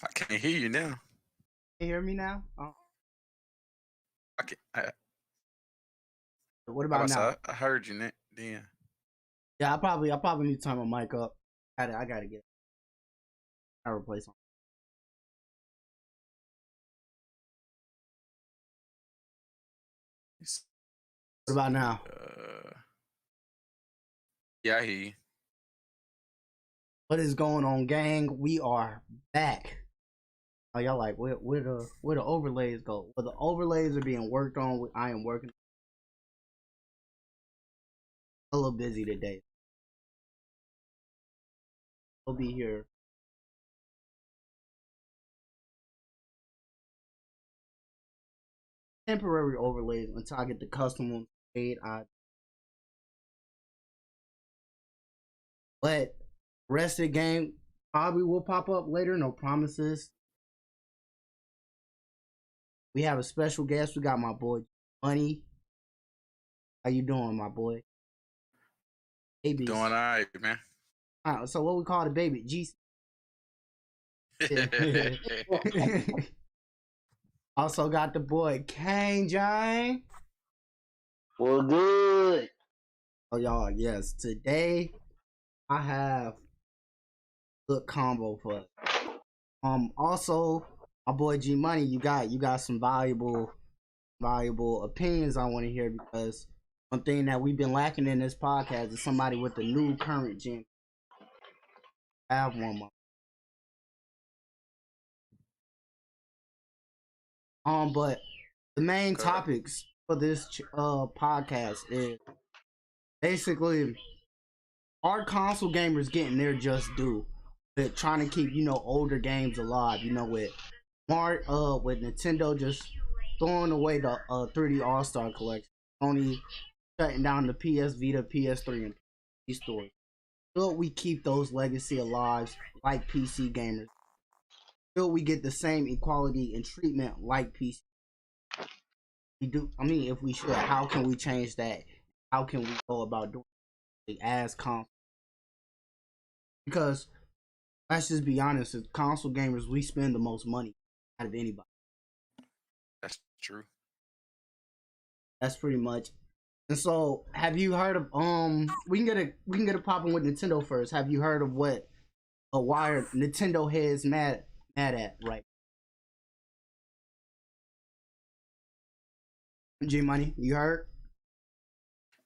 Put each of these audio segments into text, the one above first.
I can't hear you now. You hear me now? I can. What How about about now? so I heard you then. Yeah, I probably need to turn my mic up. I gotta get. I replace one. What about now? Yeah, I hear you. What is going on, gang? We are back. Oh, y'all like where the overlays go? Well, the overlays are being worked on. I am working a little busy today. We'll be here. Temporary overlays until I get the custom ones made. But rest of the game probably will pop up later. No promises. We have a special guest. We got my boy Money. How you doing, my boy? Babies. Doing all right, man. So what we call the baby? G. Also got the boy Kane Jane. Well, good. Oh y'all, yes. Today I have a good combo for also my boy G Money, you got some valuable opinions I want to hear, because one thing that we've been lacking in this podcast is somebody with the new current gen. I have one more. But the main topics for this podcast is basically, are console gamers getting their just due with trying to keep older games alive? With with Nintendo just throwing away the 3D All Star collection, only shutting down the PS Vita, PS3, and PC stores. Will we keep those legacy alive like PC gamers? Will we get the same equality and treatment like PC? We do. I mean, if we should, how can we change that? How can we go about doing it as console? Because let's just be honest, as console gamers, we spend the most money out of anybody. That's true. That's pretty much. And so, have you heard of we can get a popping with Nintendo first. Have you heard of what why Nintendo heads mad at right? G Money, you heard?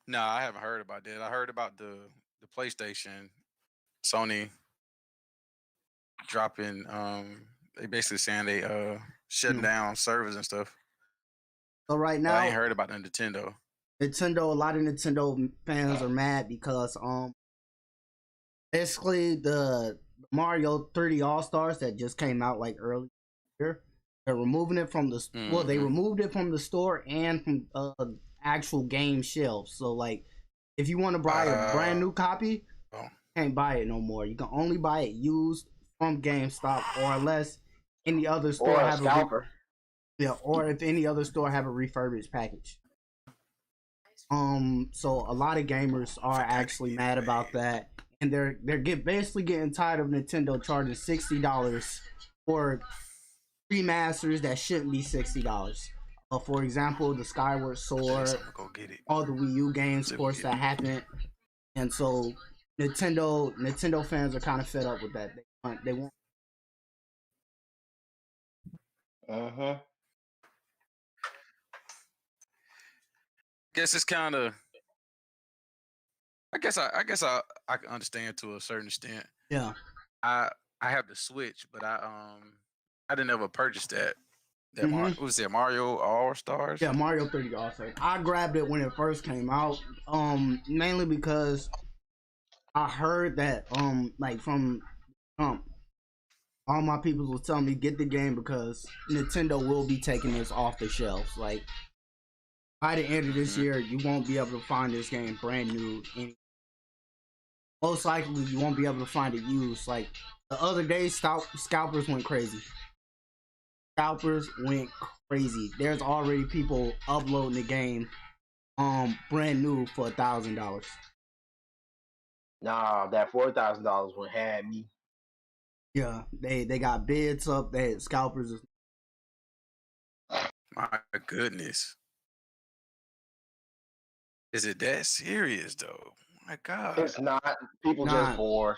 No, I haven't heard about that. I heard about the PlayStation, Sony dropping. They basically saying they shutting down servers and stuff. So right now, I ain't heard about the Nintendo. A lot of Nintendo fans are mad because basically the Mario 3D All Stars that just came out like early here, they're removing it from the well, they removed it from the store and from actual game shelves. So like, if you want to buy a brand new copy, you can't buy it no more. You can only buy it used from GameStop, or unless any other store have scalper. or if any other store have a refurbished package. So a lot of gamers are actually mad about that, and they're basically getting tired of Nintendo charging $60 for remasters that shouldn't be $60. For example, the Skyward Sword, all the Wii U games, of course, that happened, and so Nintendo fans are kind of fed up with that. They want. Guess it's kind of. I guess I can understand to a certain extent. Yeah. I have the Switch, but I didn't ever purchase that. What was it, Mario All Stars? Yeah, Mario 3D All Stars. I grabbed it when it first came out. Mainly because I heard that like from all my people was telling me get the game because Nintendo will be taking this off the shelves. Like by the end of this year, you won't be able to find this game brand new. Most likely, you won't be able to find it used. Like the other day, scalpers went crazy. Scalpers went crazy. There's already people uploading the game brand new for $1,000. Nah, that $4,000 would have me. Yeah, they got bids up. They had scalpers. My goodness. Is it that serious though? My God. It's not. People just Nah, bored.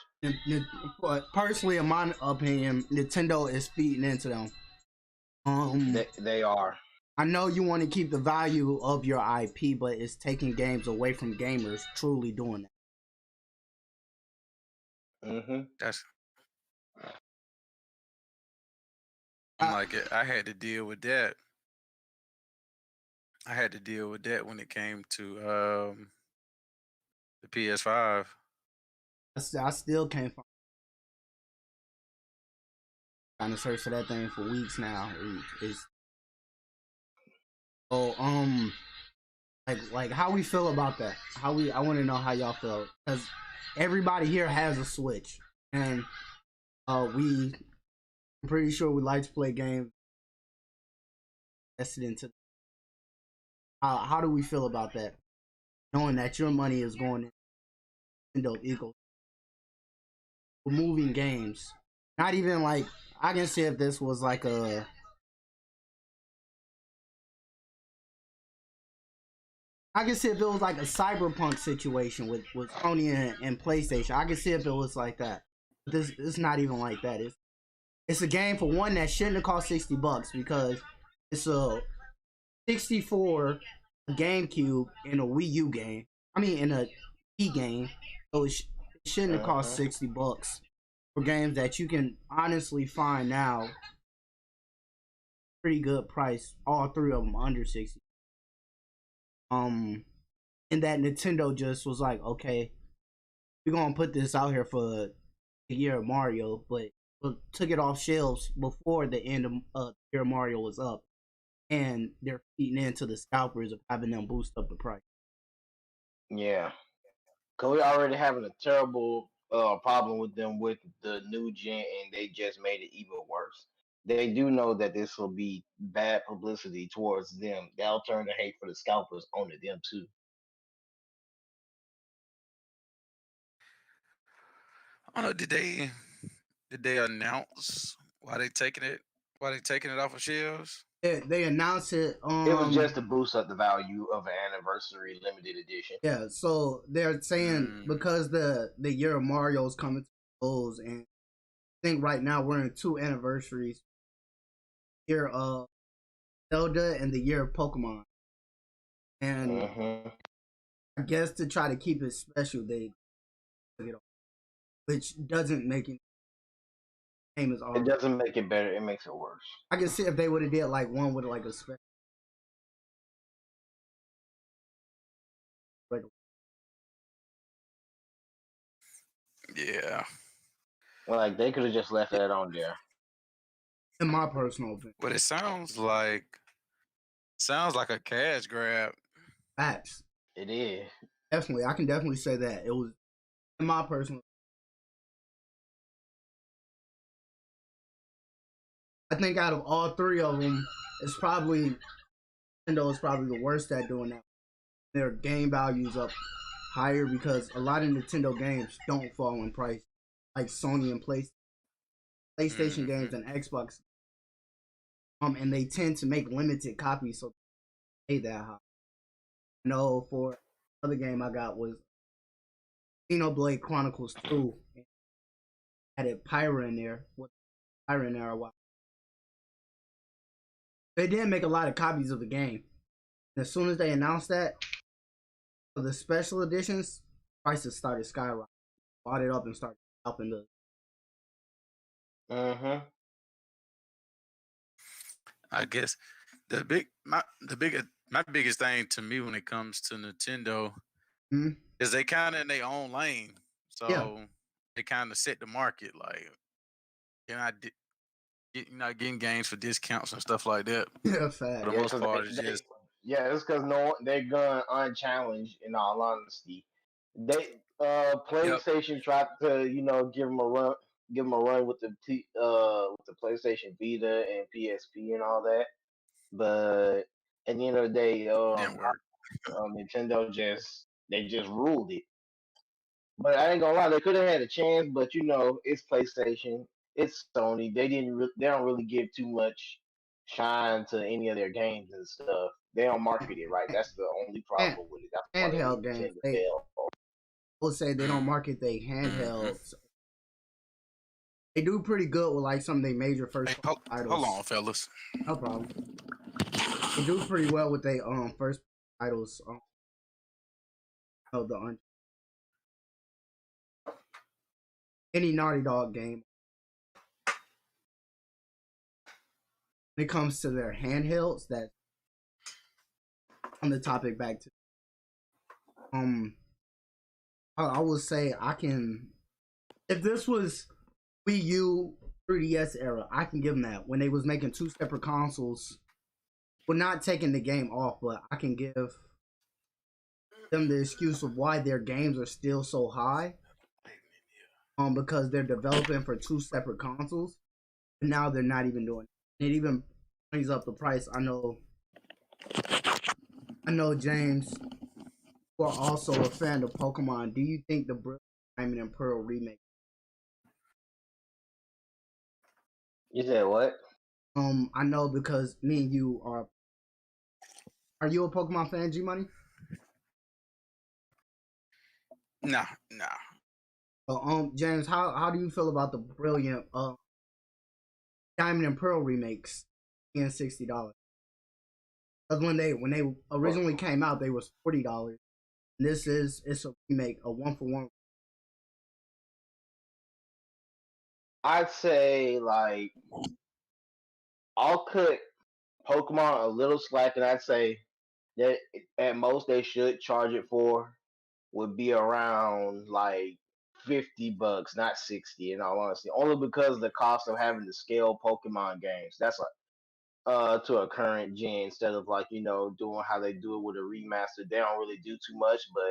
but personally, in my opinion, Nintendo is feeding into them. They are. I know you want to keep the value of your IP, but it's taking games away from gamers truly doing that. Mm-hmm. That's I'm like I had to deal with that. I had to deal with that when it came to the PS5. I still can't find trying to search for that thing for weeks now. It's oh like how we feel about that. I want to know how y'all feel because everybody here has a Switch and I'm pretty sure we like to play games invested into. How do we feel about that? Knowing that your money is going into Nintendo removing games. Not even like I can see if this was like a I can see if it was like a cyberpunk situation with Sony and PlayStation. I can see if it was like that. But this it's not even like that. It's a game for one that shouldn't have cost $60 because it's a 64 GameCube in a Wii U game. I mean in a Wii game. So it shouldn't have cost $60 for games that you can honestly find now pretty good price. All three of them under 60. And that Nintendo just was like, okay, we're gonna put this out here for the year of Mario, but took it off shelves before the end of the year Mario was up, and they're feeding into the scalpers of having them boost up the price. Yeah. Cause we already having a terrible problem with them with the new gen, and they just made it even worse. They do know that this will be bad publicity towards them. They'll turn the hate for the scalpers onto them too. I don't know. Did they announce why they taking it off of shelves? They announced it. It was just to boost up the value of an anniversary limited edition. Yeah, so they're saying Mm, because the year of Mario is coming to close, and I think right now we're in two anniversaries: year of Zelda and the year of Pokemon. And Mm-hmm. I guess to try to keep it special, they took it off, which doesn't make it same as It already. doesn't make it better; it makes it worse. I can see if they would have did like one with like a special. Like, yeah. Like they could have just left that on there. in my personal opinion, But it sounds like a cash grab. facts. It is. Definitely, I can definitely say that it was in my personal. I think out of all three of them, it's probably Nintendo is probably the worst at doing that. Their game values up higher because a lot of Nintendo games don't fall in price, like Sony and PlayStation Hmm. games and Xbox. And they tend to make limited copies, so they pay that high. No, for other game I got was Xenoblade Chronicles 2. And added Pyra in there. With Pyra in there a while. They didn't make a lot of copies of the game. And as soon as they announced that, for the special editions, prices started skyrocketing. Bought it up and started helping the. Mm-hmm. I guess my biggest thing to me when it comes to Nintendo Hmm. is they kind of in their own lane, Yeah, so they kind of set the market. Like, you're not you're not getting games for discounts and stuff like that. yeah, For the facts. Yeah, most because part, it's just it's because no, they're going unchallenged. In all honesty, they yep. PlayStation tried to give them a run with with the PlayStation Vita and PSP and all that. But at the end of the day, Didn't work. Nintendo just ruled it. But I ain't gonna lie, they could have had a chance. But it's PlayStation. it's Sony. They don't really give too much shine to any of their games and stuff. They don't market it right. That's the only And problem with it. That's why they handheld games, tend to they fail. will say they don't market their Mm-hmm. handhelds. They do pretty good with like some of their major Hey, first hold titles. on, fellas. No problem. They do pretty well with their first titles. Of the any Naughty Dog game. When it comes to their handhelds, that on the topic back to I will say I can, if this was Wii U 3DS era, I can give them that. When they was making two separate consoles, well, not taking the game off, but I can give them the excuse of why their games are still so high. Because they're developing for two separate consoles, and now they're not even doing it. It even brings up the price. I know, James, who are also a fan of Pokemon. Do you think the Brilliant Diamond and Pearl remake? You said what? I know because me and you are. Are you a Pokemon fan, G Money? Nah. James, how do you feel about the Brilliant Diamond and Pearl remakes in $60? Because when they originally came out, they was $40. It's a remake, a 1-for-1. I'd say like I'll cut Pokemon a little slack, and I'd say that at most they should charge it for would be around like $50, not 60. In all honesty, only because of the cost of having to scale Pokemon games. That's like to a current gen instead of like doing how they do it with a remaster. They don't really do too much, but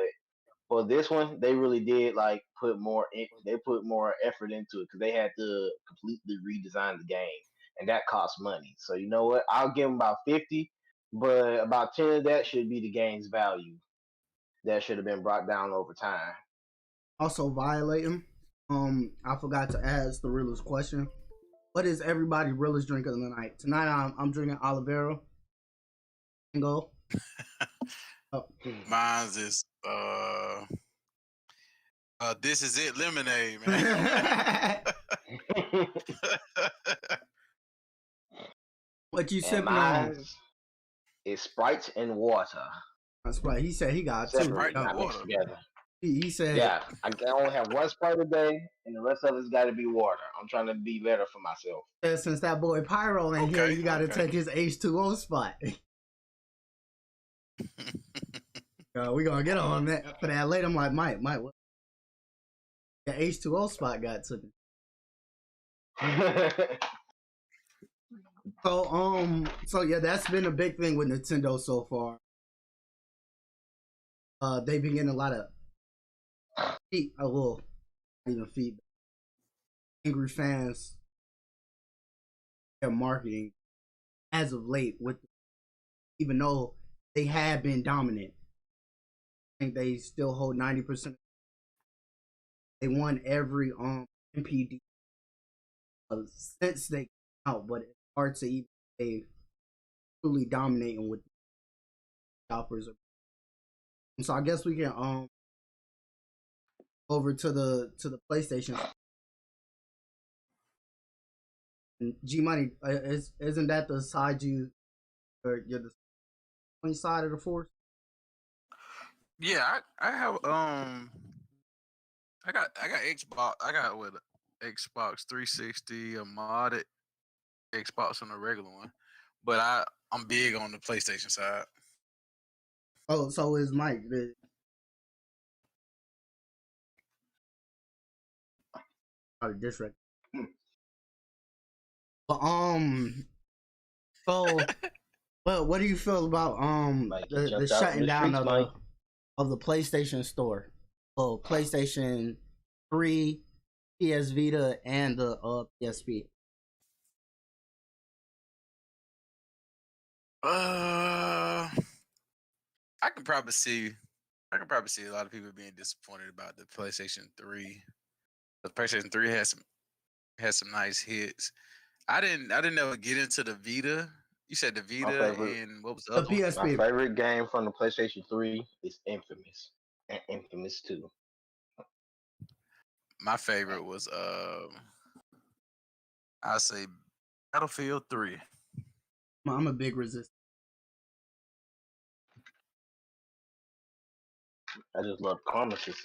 for this one, they really did like they put more effort into it because they had to completely redesign the game, and that costs money. So you know what? I'll give them about 50, but about 10 of that should be the game's value. That should have been brought down over time. Also violating. I forgot to ask the realest question. What is everybody's realest drink of the night? Tonight I'm drinking Olivero. Go. Oh. Mine's is this is it lemonade, man. What you And sipping on? mine is Sprite and water. That's right. He said he got two. Sprite Separate, and not mixed water. together. He said, Yeah, I can only have one Sprite a day, and the rest of it's got to be water. I'm trying to be better for myself. since that boy Pyro ain't here, you got to take his H2O spot. We gonna get on that for that later. I'm like, Mike, what? The H2O spot got taken. So yeah, that's been a big thing with Nintendo so far. They've been getting a lot of not even feedback. Angry fans. Their marketing as of late, with even though they have been dominant, I think they still hold 90%. They won every MPD since they came out, but it's hard to even say truly dominating with shoppers. So I guess we can over to the PlayStation. And G Money, isn't that the side you're the side of the force? Yeah, I have I got Xbox. I got with Xbox 360, a modded Xbox, and a regular one. But I'm big on the PlayStation side. Oh, so is Mike. District. But so what do you feel about the shutting down of the PlayStation Store? Well, PlayStation 3, PS Vita, and the PSP. I can probably see a lot of people being disappointed about the PlayStation 3. The PlayStation 3 has some Had some nice hits. I didn't ever get into the Vita. You said the My Vita favorite, and what was the The other one? my PSP. favorite game from the PlayStation 3 is Infamous and Infamous 2. My favorite was I say Battlefield 3. I'm a big resist. I just love Promises.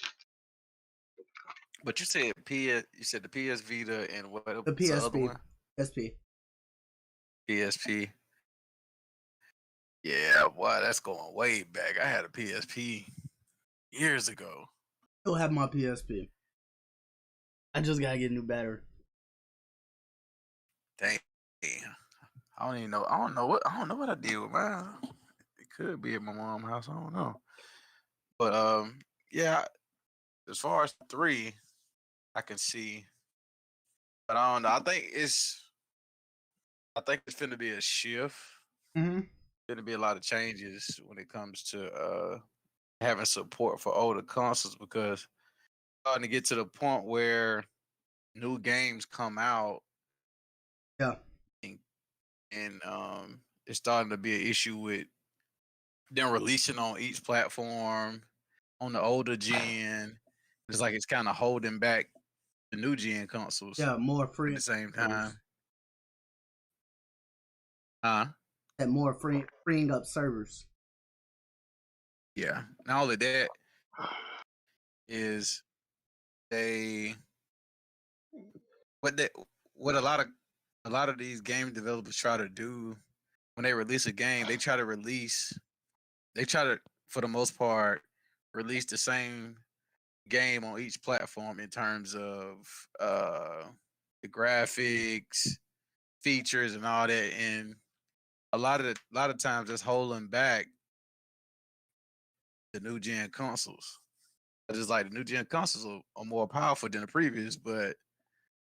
But you said the PS Vita and what The was the other PSP. one? PSP. PSP. Yeah, wow, that's going way back. I had a PSP years ago. Still have my PSP. I just gotta get a new battery. Dang. I don't even know. I don't know what I did with mine. It could be at my mom's house. I don't know. But yeah, as far as three, I can see. But I don't know. I think it's gonna be a shift. Mm-hmm. Gonna be a lot of changes when it comes to having support for older consoles because starting to get to the point where new games come out Yeah. and, it's starting to be an issue with them releasing on each platform on the older gen. It's like it's kind of holding back the new gen consoles Yeah. More at free the same servers. time. Huh? And more freeing up servers. Yeah. Not only that is they what they what a lot of these game developers try to do when they release a game, they try to for the most part release the same game on each platform in terms of the graphics, features, and all that. And a lot of times that's holding back the new gen consoles. It's just like the new gen consoles are more powerful than the previous, but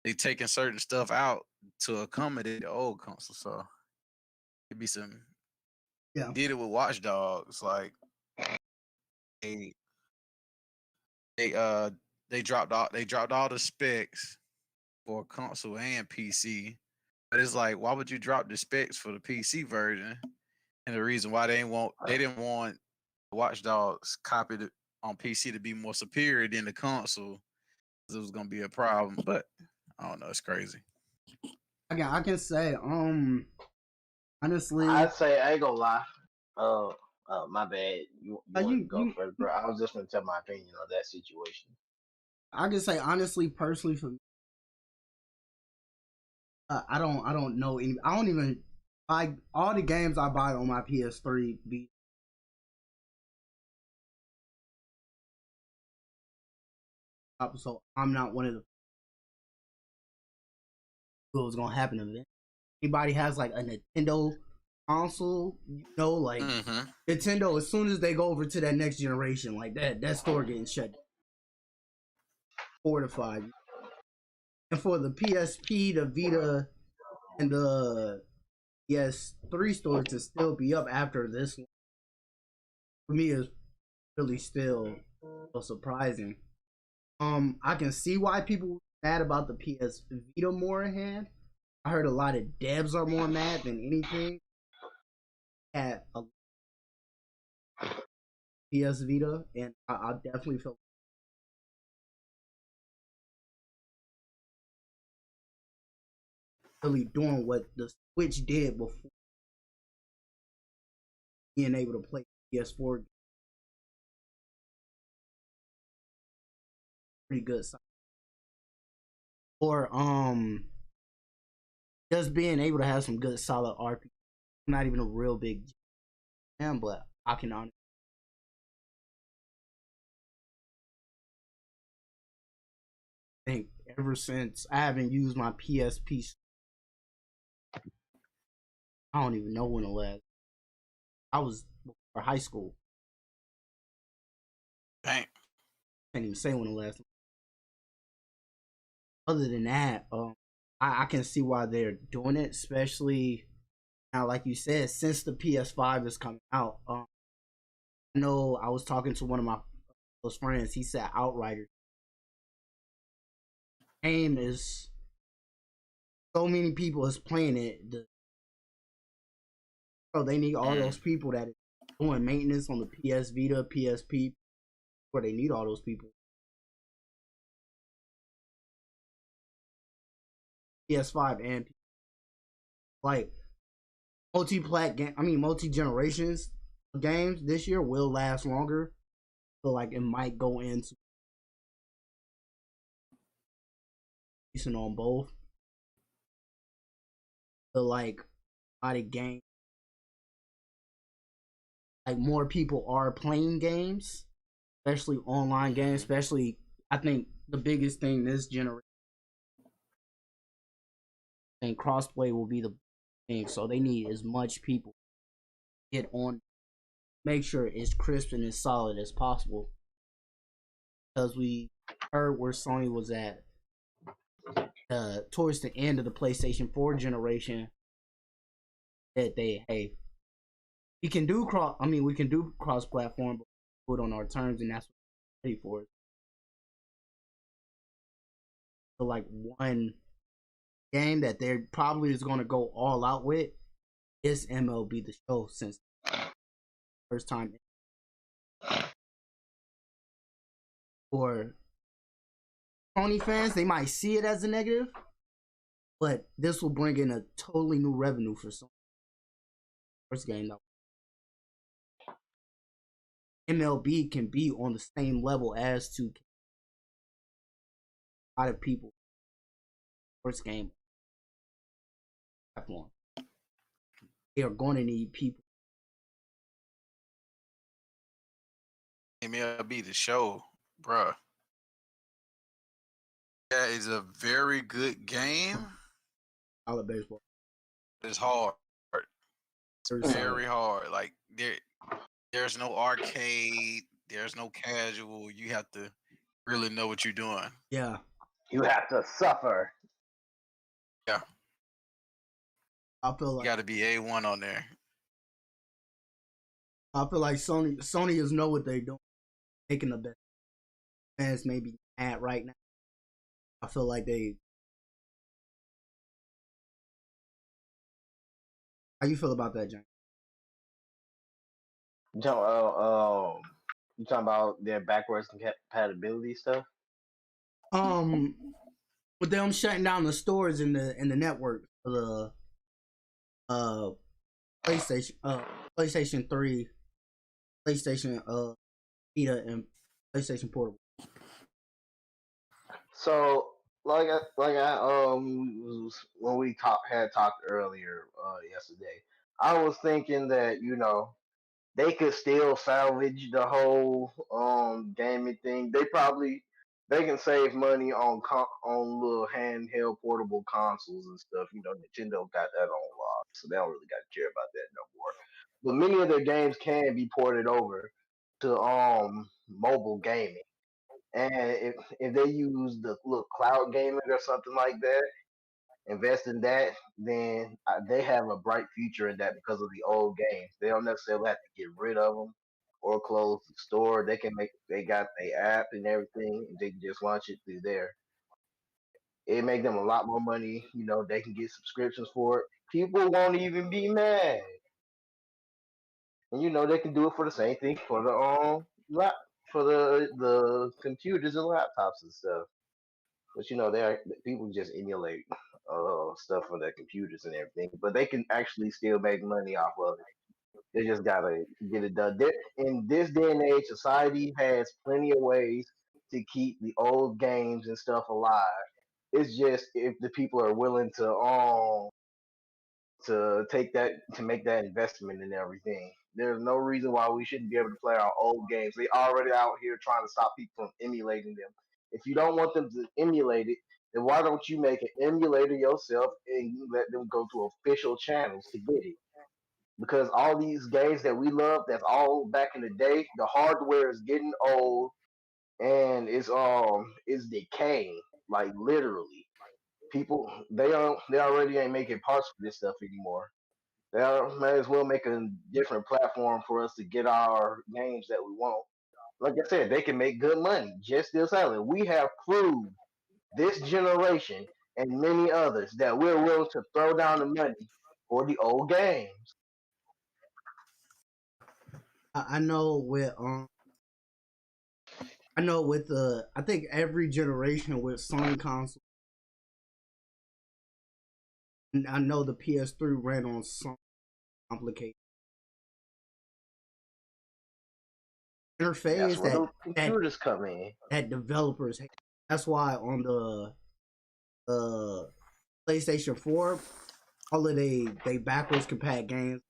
they taking certain stuff out to accommodate the old console. So it'd be some Yeah. did it with Watch Dogs. Like they they uh they dropped all the specs for console and PC. But it's like, why would you drop the specs for the PC version? And the reason why they didn't want Watch Dogs copied on PC to be more superior than the console, 'cause it was gonna be a problem. But I don't know, it's crazy. I can say honestly, I'd say I ain't gonna lie. Uh, my bad. You wanted to you go you first, bro? I was just gonna tell my opinion on that situation. I can say honestly, personally, for me, I don't know any. I don't even buy all the games I buy on my PS3. Be up, so I'm not one of the who was gonna happen to it. Anybody has like a Nintendo console, like Mm-hmm. Nintendo, as soon as they go over to that next generation, like that store getting shut down, fortified. And for the PSP, the Vita, and the PS3 store to still be up after this one, for me is really still surprising. I can see why people were mad about the PS Vita more in hand. I heard a lot of devs are more mad than anything at a PS Vita, and I definitely feel really doing what the Switch did before being able to play PS4 pretty good. Or just being able to have some good solid RPG. I'm not even a real big fan, but I can honestly think ever since I haven't used my PSP, I don't even know when the last. I was for high school. Dang. Can't even say when the last. Other than that, I can see why they're doing it, especially now, like you said, since the PS5 is coming out. I know I was talking to one of my close friends. He said Outriders game is so many people is playing it. So they need all Mm. those people that is doing maintenance on the PS Vita, PSP, where they need all those people. PS5 and like multi generations games this year will last longer. So like it might go into decent on both. But like a lot of games, like more people are playing games, especially online games. Especially, I think the biggest thing this generation, I think crossplay will be the thing. So they need as much people to get on, make sure it's crisp and as solid as possible. Because we heard where Sony was at towards the end of the PlayStation 4 generation, that we can do cross platform, but put on our terms, and that's what we're ready for. So like one game that they're probably is going to go all out with is MLB The Show, since first time. For Sony fans, they might see it as a negative, but this will bring in a totally new revenue for Sony. First game though, MLB can be on the same level as 2K. A lot of people first game platform. They are going to need people. MLB The Show, bruh. That is a very good game. All of baseball. It's hard. Very Very hard. Like there's no arcade. There's no casual. You have to really know what you're doing. Yeah. You have to suffer. Yeah. I feel You like got to be A1 on there. Sony is know what they're doing, making the best fans maybe at right now. I feel like they. How you feel about that, John? You talking about their backwards compatibility stuff? With them shutting down the stores in the network for the PlayStation 3, PlayStation Vita, and PlayStation Portable. So, like I when we had talked earlier yesterday, I was thinking that they could still salvage the whole gaming thing. They can save money on little handheld portable consoles and stuff. Nintendo got that on lock, so they don't really got to care about that no more. But many of their games can be ported over to mobile gaming. And if they use the little cloud gaming or something like that, invest in that, then they have a bright future in that because of the old games. They don't necessarily have to get rid of them or close the store. They got their app and everything, and they can just launch it through there. It make them a lot more money. They can get subscriptions for it. People won't even be mad, and they can do it for the same thing for the lap for the computers and laptops and stuff. But people just emulate stuff on their computers and everything, but they can actually still make money off of it. They just gotta get it done. In this day and age, society has plenty of ways to keep the old games and stuff alive. It's just if the people are willing to make that investment and everything. There's no reason why we shouldn't be able to play our old games. They already out here trying to stop people from emulating them. If you don't want them to emulate it, then why don't you make an emulator yourself and you let them go to official channels to get it? Because all these games that we love, that's all back in the day, the hardware is getting old and it's decaying, like literally. People they already ain't making parts for this stuff anymore. They might as well make a different platform for us to get our games that we want. Like I said, they can make good money just still selling. We have proved this generation and many others that we're willing to throw down the money for the old games. I know with the I think every generation with Sony console, and I know the PS3 ran on some complicated That's interface where the that computers come in. that developers hate. That's why on the PlayStation 4, all of they backwards compat games,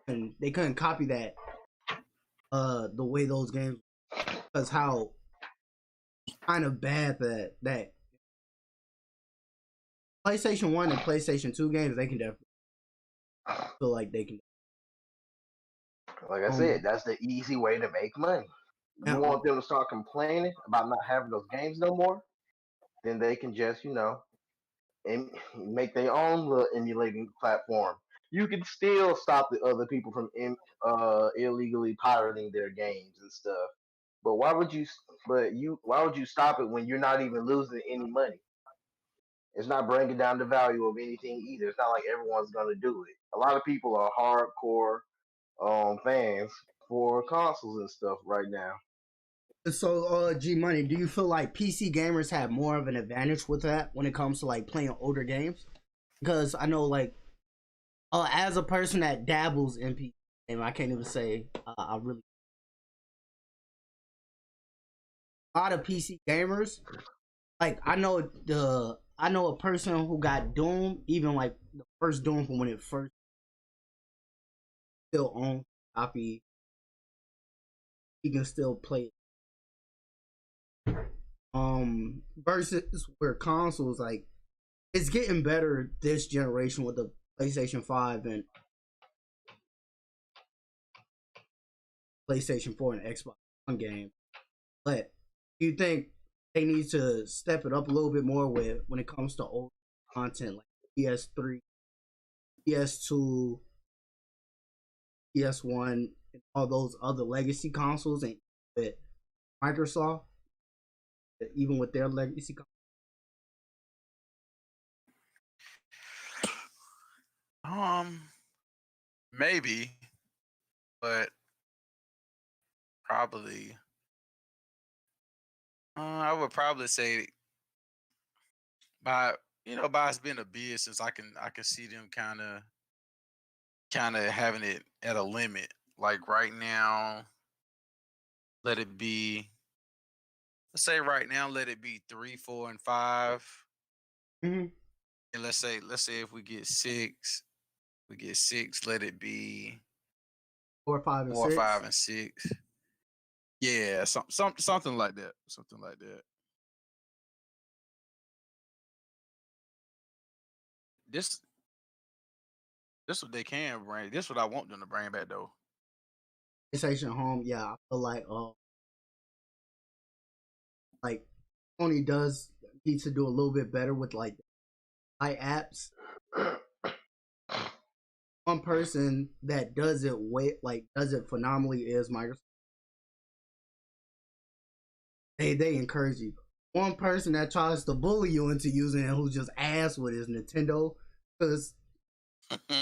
and they couldn't copy that the way those games, because how kind of bad that PlayStation 1 and PlayStation 2 games, they can definitely feel like they can. Like I said, that's the easy way to make money. You Now, want them to start complaining about not having those games no more, then they can just, make their own little emulating platform. You can still stop the other people from illegally pirating their games and stuff. But why would you? Why would you stop it when you're not even losing any money? It's not bringing down the value of anything either. It's not like everyone's gonna do it. A lot of people are hardcore fans for consoles and stuff right now. so G Money, do you feel like PC gamers have more of an advantage with that when it comes to like playing older games? Because I know like as a person that dabbles in PC game, I can't even say I really a lot of PC gamers. Like I know a person who got Doom, even like the first Doom from when it first still on copy. He can still play it. Versus where consoles like it's getting better this generation with the PlayStation 5 and PlayStation 4 and Xbox One game. But do you think they need to step it up a little bit more with when it comes to old content like PS3, PS2, PS1, and all those other legacy consoles, and with Microsoft, even with their legacy consoles? Maybe, but probably. I would probably say by by us being a business, I can see them kind of having it at a limit. Like right now, let it be. Let's say right now, let it be 3, 4, and 5. Mm-hmm. And let's say if we get six. Let it be 4, 5, and 4, 5, 6. and 6. Yeah, something like that. Something like that. This this what they can bring. This what I want them to bring back though. PlayStation Home, yeah, I feel like Sony does need to do a little bit better with like apps. One person that does it phenomenally is Microsoft. They encourage you. One person that tries to bully you into using it, who's just ass with, is Nintendo, because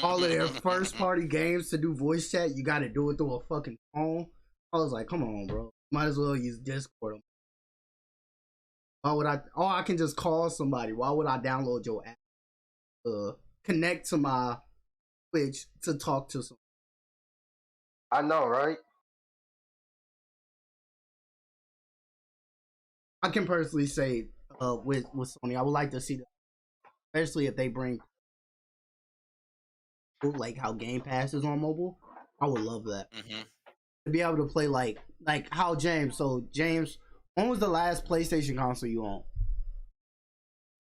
all of their first party games to do voice chat, you got to do it through a fucking phone. I was like, come on, bro. Might as well use Discord. Why would I? Oh, I can just call somebody. Why would I download your app? Connect to my Twitch to talk to someone. I know, right? I can personally say, with Sony, I would like to see that, especially if they bring like how Game Pass is on mobile. I would love that to be able to play like how James. So James, when was the last PlayStation console you owned?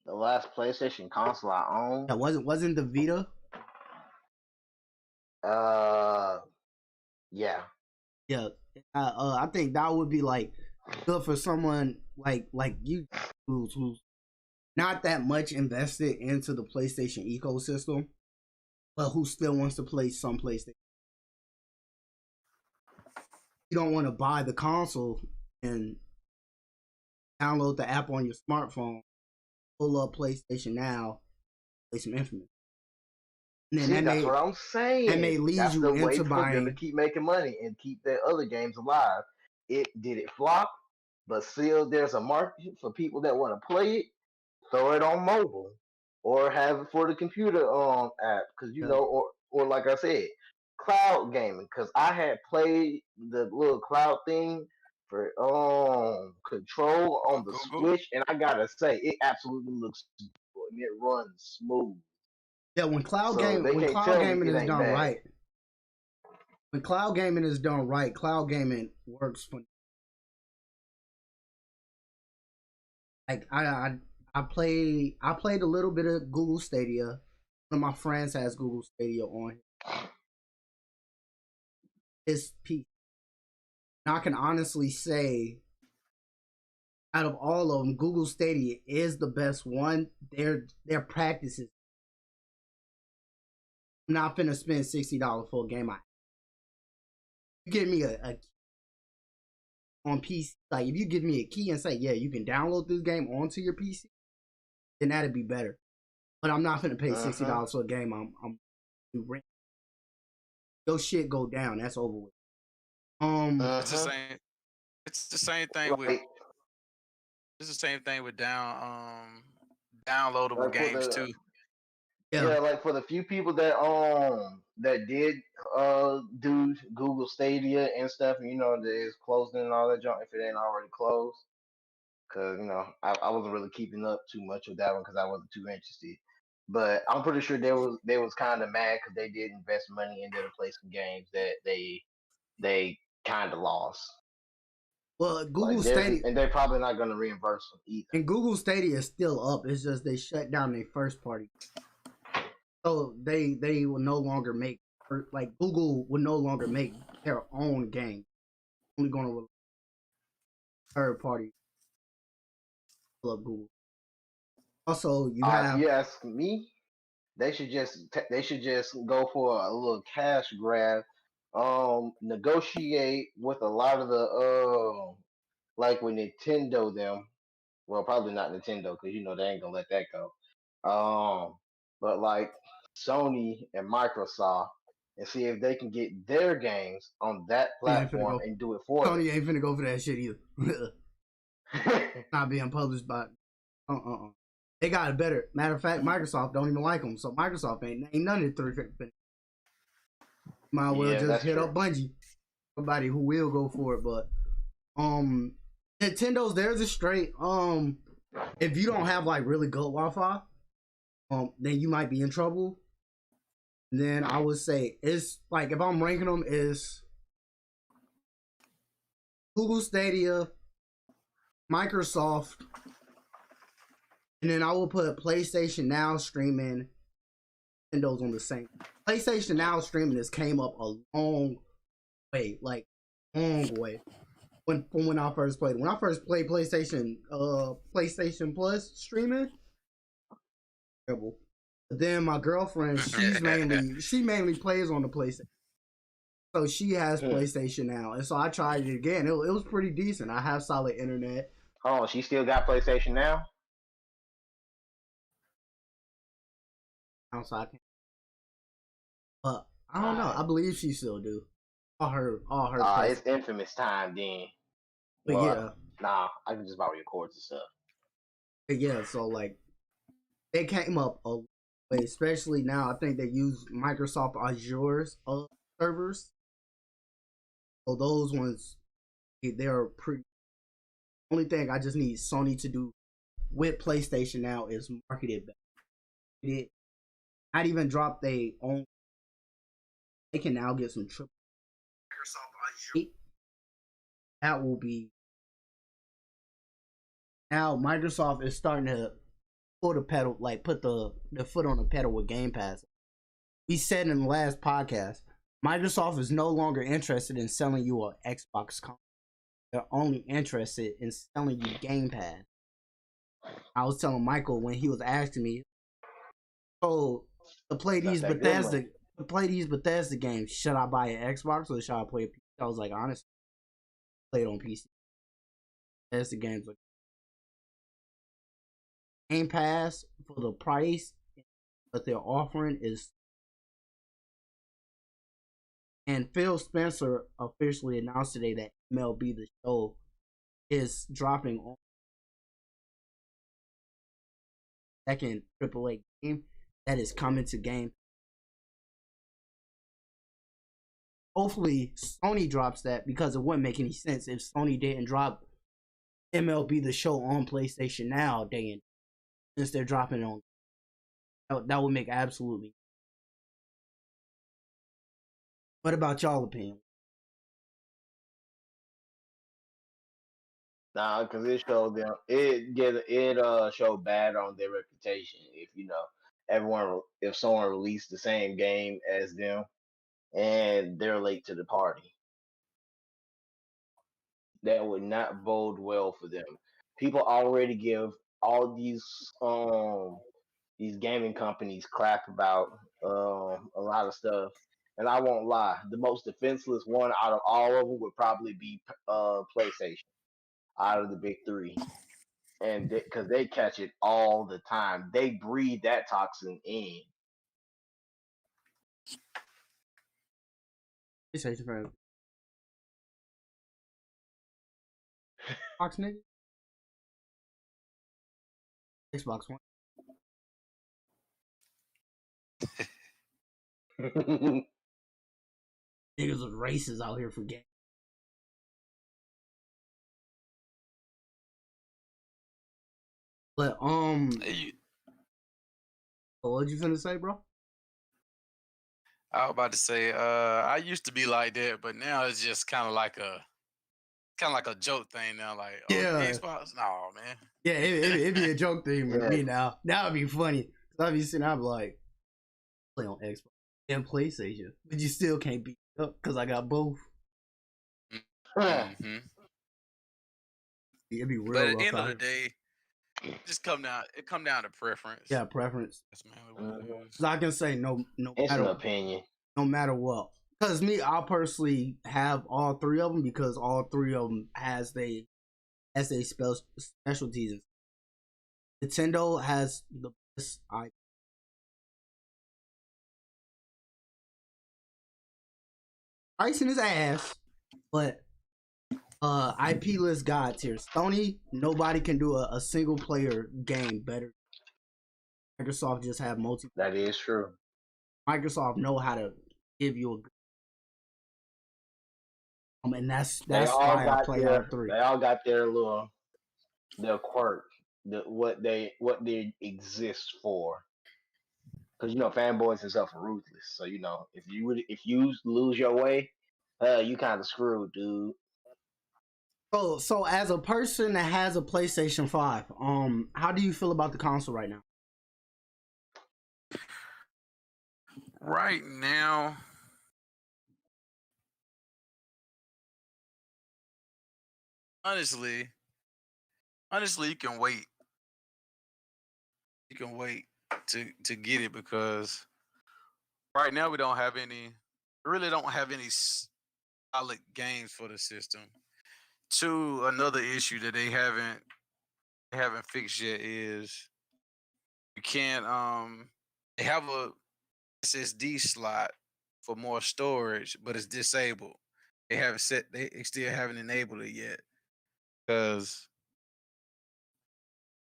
The last PlayStation console I owned, That wasn't the Vita. uh, yeah, Yeah, I think that would be like good for someone like you who's not that much invested into the PlayStation ecosystem, but who still wants to play some PlayStation. You don't want to buy the console and download the app on your smartphone pull up PlayStation Now, play some Infamous. And then See, that's what I'm that saying. may lead That's you the way into for them to buying. keep making money and keep their other games alive. It flop, but still there's a market for people that want to play it. Throw it on mobile or have it for the computer app, because you know, or like I said, cloud gaming. Because I had played the little cloud thing for control on the Google. Switch, and I gotta say, it absolutely looks good. And it runs smooth. Yeah, So they when can't cloud tell me gaming it is ain't done bad. right, when cloud gaming is done right, cloud gaming works for like I played a little bit of Google Stadia. One of my friends has Google Stadia on his PC. And I can honestly say, out of all of them, Google Stadia is the best one. Their practices. I'm not finna spend $60 for a game. You give me a on PC, like if you give me a key and say, yeah, you can download this game onto your PC, then that'd be better. But I'm not finna pay Uh-huh. $60 for a game. I'm your shit go down. That's over with. It's the Uh-huh. same. It's the same thing with. Like It's the same thing with downloadable like for games the too. Yeah, yeah, like for the few people that did do Google Stadia and stuff, you know, that is closing and all that junk if it ain't already closed. Cause you know, I wasn't really keeping up too much with that one because I wasn't too interested. But I'm pretty sure they was kind of mad because they did invest money into to play some games that they kind of lost. well, Like Google there's Stadia and they're probably not going to reimburse them either. and Google Stadia is still up. It's just they shut down their first party, so they will no longer make like Google will no longer make their own game. Only going to third party up Google. Also, you If have you ask me, they should just go for a little cash grab. Negotiate with a lot of the like with Nintendo them. Well, probably not Nintendo because you know they ain't gonna let that go. But like Sony and Microsoft, and see if they can get their games on that Sony ain't finna platform go. and do it for Sony ain't finna go for that shit either. them. Not being published by They got it better. Matter of fact, Microsoft don't even like them, so Microsoft ain't none of the three. Might well Yeah, just that's hit true. up Bungie, somebody who will go for it. But um, Nintendo's theirs is straight. If you don't have like really good Wi-Fi, then you might be in trouble. And then I would say it's like if I'm ranking them, is Google Stadia, Microsoft, and then I will put PlayStation Now streaming. Nintendo's on the same. PlayStation Now streaming has came up a long way, like long way. From when I first played. When I first played PlayStation Plus streaming, terrible. But then my girlfriend, she mainly plays on the PlayStation. So she has Hmm. PlayStation Now. And so I tried it again. It was pretty decent. I have solid internet. Oh, she still got PlayStation now? So I can but I don't know. Alright. I believe she still do. All her plays. It's infamous time then. But Well, yeah. nah, I can just buy your cords and stuff. But yeah, so like it came up a way, especially now. I think they use Microsoft Azure's servers. So those ones, they're pretty. Only thing I just need Sony to do with PlayStation Now is market it better. It not even drop they own. They can now get some triple. Microsoft Azure. That will be now. Microsoft is starting to pull the pedal, like put the foot on the pedal with Game Pass. We said in the last podcast, Microsoft is no longer interested in selling you an Xbox console. They're only interested in selling you Game Pass. I was telling Michael when he was asking me, "Oh, to play That's these that good Bethesda, money. to play these Bethesda games, should I buy an Xbox or should I play a PC?" I was like, honestly, play it on PC. Bethesda games, Game Pass for the price that they're offering is. And Phil Spencer officially announced today that MLB The Show is dropping on second AAA game that is coming to Game. Hopefully, Sony drops that because it wouldn't make any sense if Sony didn't drop MLB The Show on PlayStation Now. Since they're dropping it on, that would make absolutely. What about y'all opinion? Nah, because it showed them showed bad on their reputation if if someone released the same game as them and they're late to the party. That would not bode well for them. People already give all these gaming companies crap about a lot of stuff. And I won't lie, the most defenseless one out of all of them would probably be PlayStation out of the big three. And because they catch it all the time, they breathe that toxin in. PlayStation for Xbox nigga. Xbox One. Niggas with races out here for games. But what'd you finna say, bro? I was about to say, I used to be like that, but now it's just kind of like a joke thing now. Like, oh, Yeah. Xbox? No, man. Yeah, it'd be a joke thing with Yeah. me now. Now it'd be funny. Cause I'd be sitting, I'd be like, play on Xbox and PlayStation, but you still can't beat it up because I got both. Mm-hmm. It'd be real But at rough the end of out the here. day, it come down to preference. Yeah, preference. That's mainly what it is. Cause I can say no It's an matter opinion. no matter what. Cause me, I personally have all three of them because all three of them has they specialties. Nintendo has the best IP. Pricing his ass, but IP list god tier. Sony, nobody can do a single player game better. Microsoft just have multi. That is true. Microsoft know how to give you a good. And that's They all why I got play all their three. they all got their quirk, what they exist for. Because fanboys and stuff are ruthless. So if you lose your way, you kind of screwed, dude. So as a person that has a PlayStation 5, how do you feel about the console right now? Right now, honestly, you can wait. You can wait to get it because right now we really don't have any solid games for the system. Two, another issue that they haven't fixed yet is you can't they have a SSD slot for more storage, but it's disabled. They still haven't enabled it yet because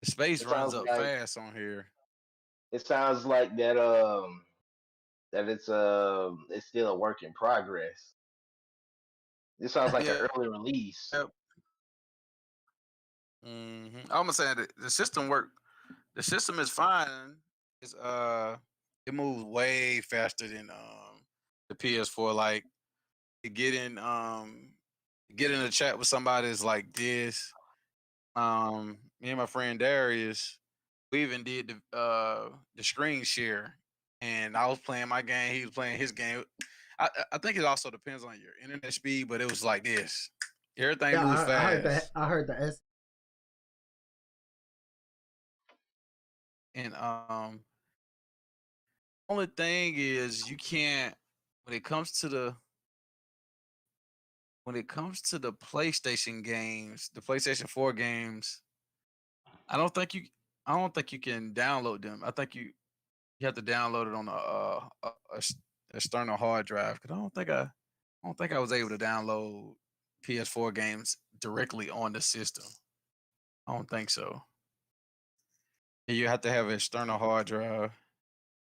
the space It runs sounds up like fast on here. it sounds like that it's still a work in progress. This sounds like an Yeah. early release. Yep. I'm gonna say that the system work. The system is fine. It's it moves way faster than the PS4. Like to get in a chat with somebody is like this. Me and my friend Darius, we even did the screen share, and I was playing my game. He was playing his game. I think it also depends on your internet speed, but it was like this. Everything Yeah, moves I heard that. fast. I heard the S. And only thing is you can't when it comes to the PlayStation games, the PlayStation 4 games, I don't think you I don't think you can download them. I think you have to download it on a external hard drive. Cause I don't think I was able to download PS4 games directly on the system. I don't think so. You have to have an external hard drive.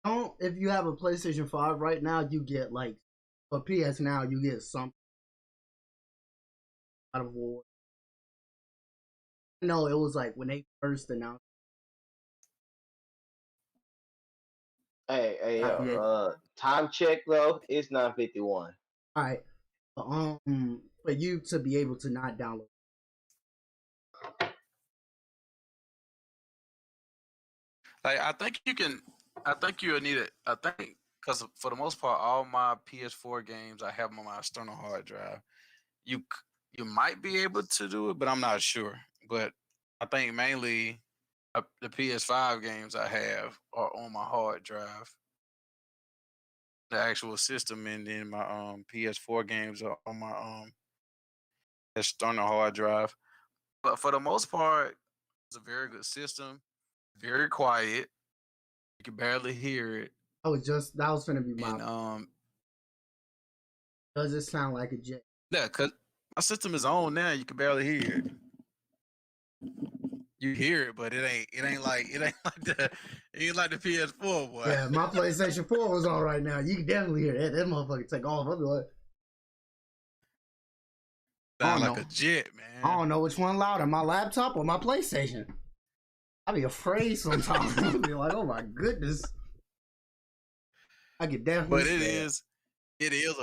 Don't if you have a PlayStation 5 right now, you get like for PS now, you get some out of war. No, it was like when they first announced. Hey, Yeah. time check though, it's 9:51. All right. For you to be able to not download. Like I think you can. I think you'll need it. I think because for the most part, all my PS4 games I have them on my external hard drive. You might be able to do it, but I'm not sure. But I think mainly the PS5 games I have are on my hard drive, the actual system, and then my PS4 games are on my external hard drive. But for the most part, it's a very good system. Very quiet. You can barely hear it, That was gonna be my. and Does it sound like a jet? yeah, cause my system is on now. You can barely hear it. You hear it, but it ain't like it ain't like the PS4 boy. Yeah, my PlayStation 4 was on right now. You can definitely hear that. That motherfucker take off. I'll be like, Sound I like don't a jet, I man. don't know which one louder, my laptop or my PlayStation. I'll be afraid sometimes. I'll be like, oh my goodness. I could definitely But say it is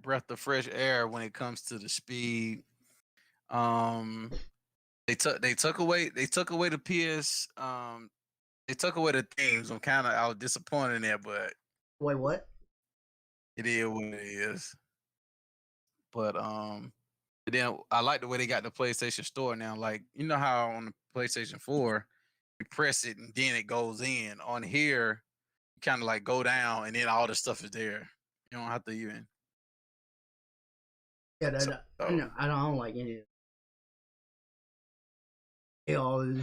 breath of fresh air when it comes to the speed. Um, they took away the PS. They took away the themes. I was disappointed in that, but wait, what? it is what it is. But then I like the way they got the PlayStation Store now. Like you know how on the PlayStation 4 you press it and then it goes in. On here, you kind of like go down and then all the stuff is there. You don't have to even. Yeah, So I don't like any of it. It all is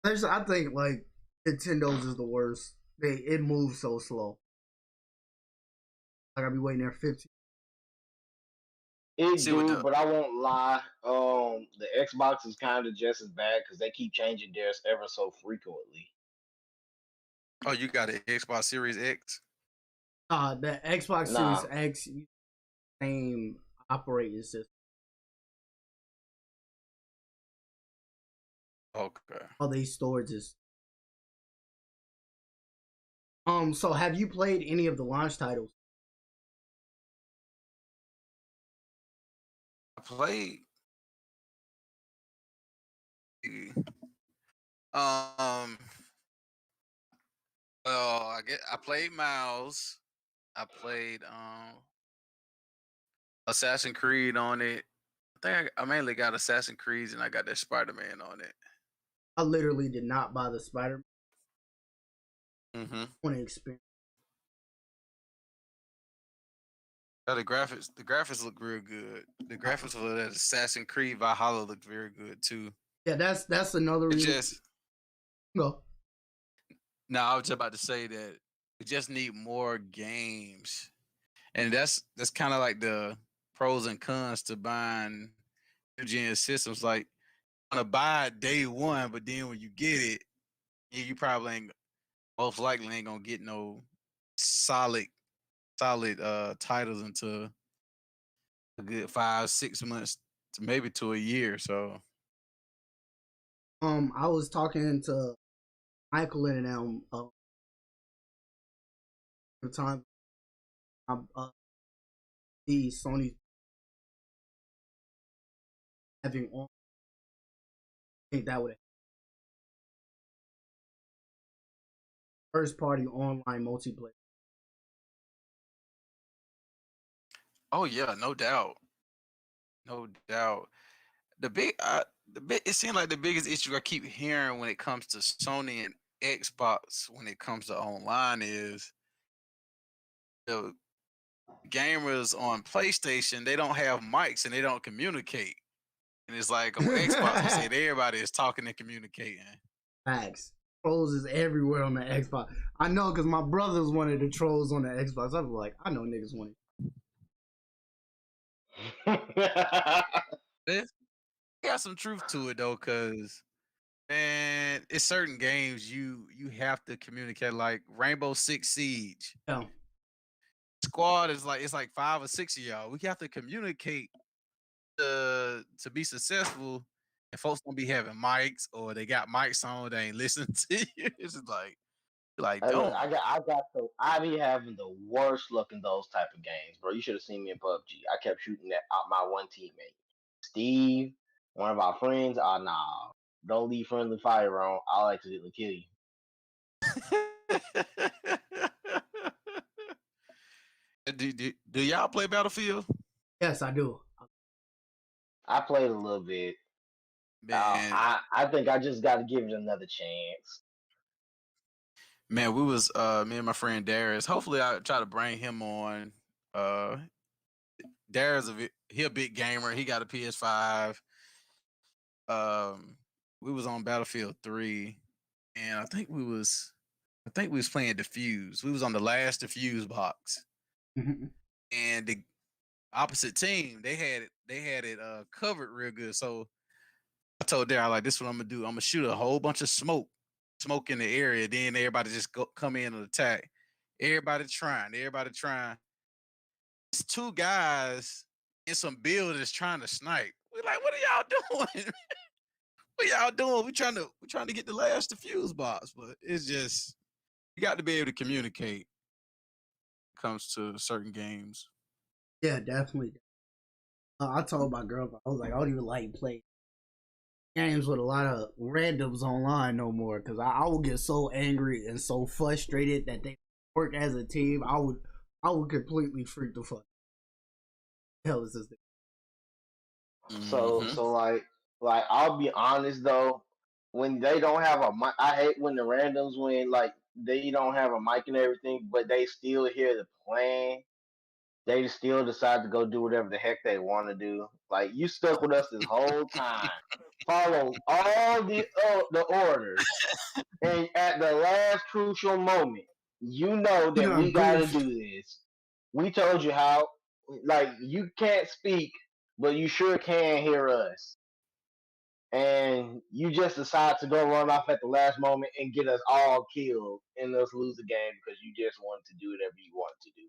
just. I think like Nintendo's is the worst. It moves so slow. Like I'll be waiting there 15. It see what do, the but I won't lie. The Xbox is kind of just as bad because they keep changing theirs ever so frequently. oh you got an Xbox Series X. The Xbox Series Nah, X same operating system. Okay, All these storages. So have you played any of the launch titles? I played. Um, well, I played Miles. I played Assassin's Creed on it. I think I mainly got Assassin's Creed and I got that Spider Man on it. I literally did not buy the Spider Mm-hmm. Man experience. The graphics look real good. The graphics for that Assassin's Creed Valhalla look very good too. Yeah, that's another It reason. just Go. now I was just about to say that we just need more games, and that's kind of like the pros and cons to buying new gen systems. Like, you want to buy it day one, but then when you get it, you probably ain't most likely ain't gonna get no solid titles until a good 5 6 months to maybe to a year. So I was talking to Michael and them the time the Sony having on. I think that would first party online multiplayer. oh yeah, no doubt, no doubt. It seems like the biggest issue I keep hearing when it comes to Sony and Xbox when it comes to online is the gamers on PlayStation, they don't have mics and they don't communicate. And it's like on Xbox, you said everybody is talking and communicating. Facts. Trolls is everywhere on the Xbox. I know because my brother's one of the trolls on the Xbox. I was like, I know niggas want It got some truth to it though, cause man, it's certain games you have to communicate. Like Rainbow Six Siege. Yeah. Squad is like it's like 5 or 6 of y'all. We have to communicate to be successful. And folks gonna be having mics or they got mics on, they ain't listening to you. It's just like Hey, look, don't. I be having the worst luck in those type of games, bro. You should have seen me in PUBG. I kept shooting that out my one teammate, Steve, one of our friends. Nah, don't leave friendly fire on. I'll accidentally kill you. do y'all play Battlefield? Yes, I do. I played a little bit. Man, I think I just got to give it another chance. man, we was me and my friend Darius. Hopefully, I try to bring him on. Darius, he a big gamer. He got a PS5. We was on Battlefield 3, and I think we was playing Diffuse. We was on the last Diffuse box, and the opposite team they had it covered real good. So I told Darryl, like, this is what I'm gonna do. I'm gonna shoot a whole bunch of smoke in the area. Then everybody just come in and attack. Everybody trying. It's two guys in some buildings trying to snipe. We're like, what are y'all doing? What y'all doing? We trying to get the last Diffuse box, but it's just you got to be able to communicate when it comes to certain games. Yeah, definitely. I told my girlfriend, I was like, I don't even like play games with a lot of randoms online no more because I would get so angry and so frustrated that they work as a team. I would completely freak the fuck. Hell is this thing? So like I'll be honest though, when they don't have a mic, I hate when the randoms when like they don't have a mic and everything, but they still hear the plan. They still decide to go do whatever the heck they want to do. Like you stuck with us this whole time, follow all the orders, and at the last crucial moment, you know You that done we got to goofed. do this. We told you how. Like you can't speak, but you sure can hear us. And you just decide to go run off at the last moment and get us all killed and us lose the game because you just wanted to do whatever you wanted to do.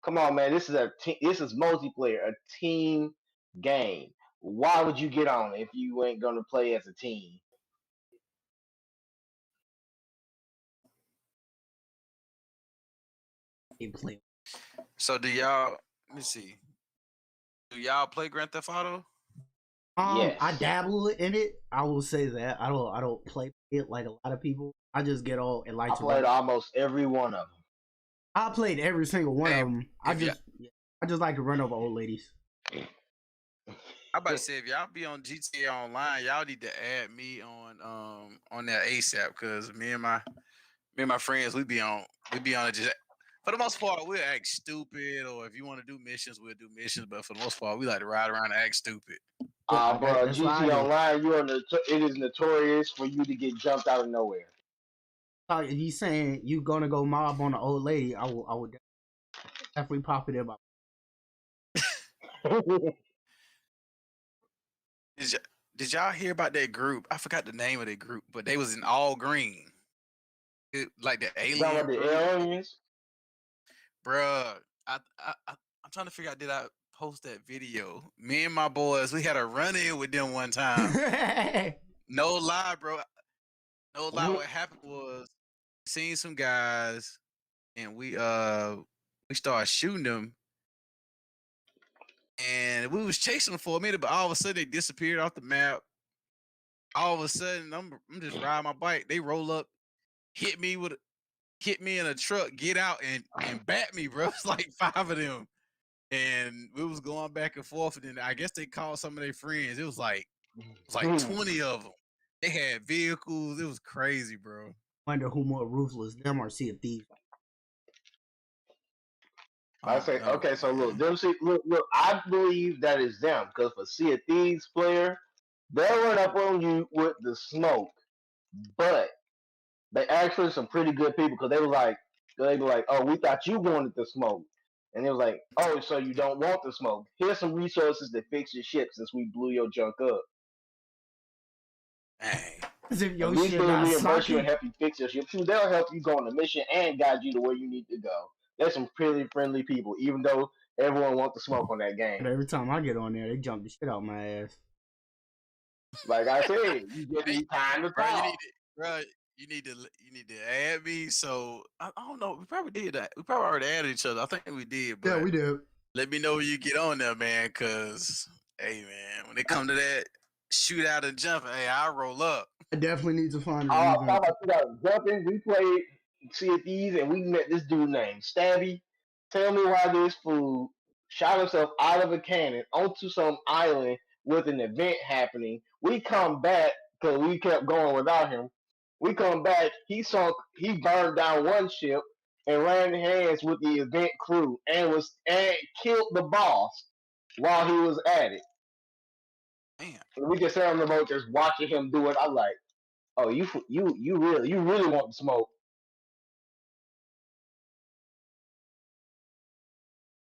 Come on, man. This is multiplayer, a team game. Why would you get on if you ain't gonna play as a team? Play. So do y'all? Let me see. Do y'all play Grand Theft Auto? Yes. I dabble in it. I will say that I don't play it like a lot of people. I just get all and like I played almost every one of them. I played every single one Hey, of them. I just like to run over old ladies. I about to say if y'all be on GTA Online, y'all need to add me on that ASAP because me and my friends we be on it just for the most part we'll act stupid or if you want to do missions we'll do missions but for the most part we like to ride around and act stupid. Yeah, Bro, that's what I GT do. Online, it is notorious for you to get jumped out of nowhere. If you saying you gonna go mob on an old lady, I would definitely pop it in my. Did y'all hear about that group? I forgot the name of that group, but they was in all green. Like the You talking alien about the group. aliens? Bruh, I'm trying to figure out did I post that video? Me and my boys, we had a run-in with them one time. No lie, bro. No lie. What happened was seen some guys and we started shooting them and we was chasing them for a minute, but all of a sudden they disappeared off the map. All of a sudden I'm just riding my bike. They roll up, hit me in a truck, get out and bat me, bro. It's like 5 of them. And we was going back and forth, and then I guess they called some of their friends. It was like 20 of them. They had vehicles. It was crazy, bro. Wonder who more ruthless, them or Sea of Thieves. I say, okay, so look, I believe that is them because for Sea of Thieves player, They'll run up on you with the smoke, but they actually some pretty good people because they be like, oh, we thought you wanted the smoke, and it was like, oh, so you don't want the smoke? Here's some resources to fix your ship since we blew your junk up, Dang. As if and your we shit still got reimburse you and socket. help you fix your ship too. They'll help you go on the mission and guide you to where you need to go. They're some pretty friendly people, even though everyone wants to smoke on that game. And every time I get on there, they jump the shit out my ass. Like I said, you just Hey, need time to bro, talk. you need to add me. So I don't know. We probably did that. We probably already added each other. I think we did, Yeah, but we do. let me know when you get on there, man. Cause hey, man, when it come to that shootout and jumping, hey, I'll roll up. I definitely need to find a Oh, reason talk to. about you got jumping. We played Sea of Thieves and we met this dude named Stabby. Tell me why this fool shot himself out of a cannon onto some island with an event happening. We come back because we kept going without him. We come back. He burned down one ship and ran hands with the event crew and killed the boss while he was at it. Damn. And we just sat on the boat just watching him do it. I'm like, oh, you really want to smoke?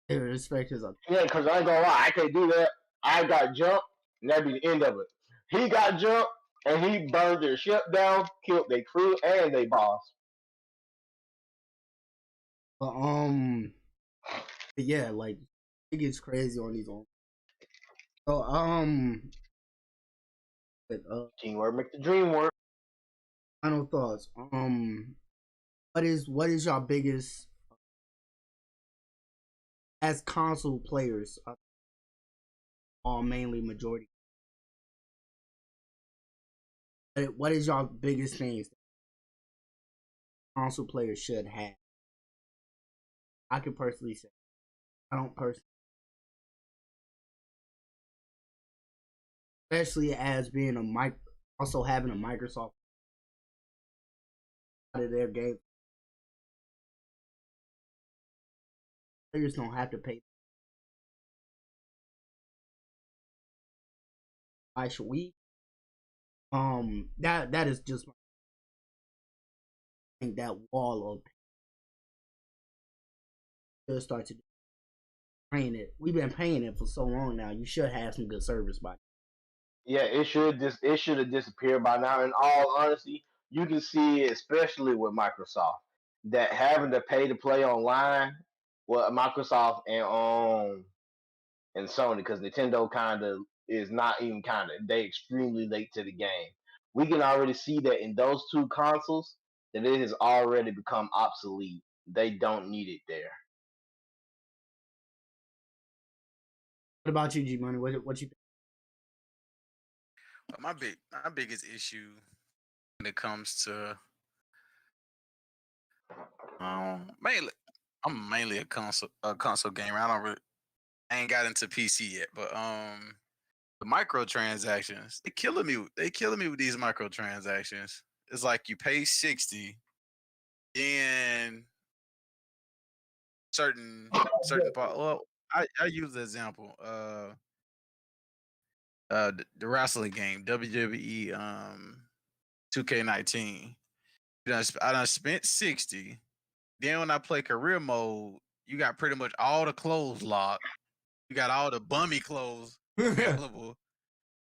Respect is a Yeah, because I ain't gonna lie, I can't do that. I got jumped, and that'd be the end of it. He got jumped, and he burned their ship down, killed their crew and their boss. but, but yeah, like it gets crazy on these own. So but, Teamwork make the dream work. final thoughts. What is your biggest as console players? All mainly majority. What is your biggest things that console players should have? I can personally say I don't personally, especially as being a mic, also having a Microsoft out of their game. Players don't have to pay. Why should we? That is just I think that wall of should start to paying it. We've been paying it for so long now. You should have some good service by. Yeah, it should have disappeared by now. In all honesty, you can see it, especially with Microsoft, that having to pay to play online, well, Microsoft and Sony, because Nintendo kind of is not even kind of they extremely late to the game. We can already see that in those two consoles that it has already become obsolete. They don't need it there. What about you, G Money? What you think? But my biggest issue when it comes to mainly I'm mainly a console gamer. I ain't got into PC yet, but the microtransactions they killing me with these microtransactions. It's like you pay 60, then certain part. Well, I use the example. The wrestling game WWE 2K19. I done spent 60. Then when I play career mode, you got pretty much all the clothes locked. You got all the bummy clothes available,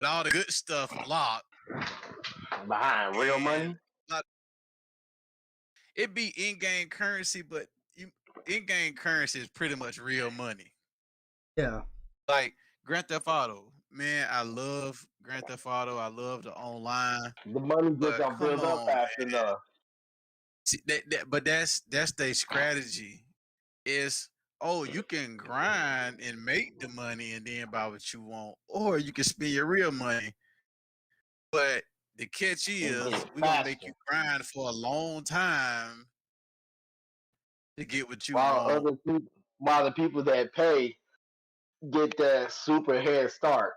but all the good stuff locked. Behind real And money. not, it be in-game currency, but in-game currency is pretty much real money. Yeah, Like Grand Theft Auto, man, I love Grand Theft Auto. I love the online, The money just but don't come build up on, fast man. enough. See, but that's their strategy. Is oh, you can grind and make the money and then buy what you want, or you can spend your real money. But the catch And get is, it we're gonna make you faster. grind for a long time to get what you While want. other people, while the people that pay get that super head start.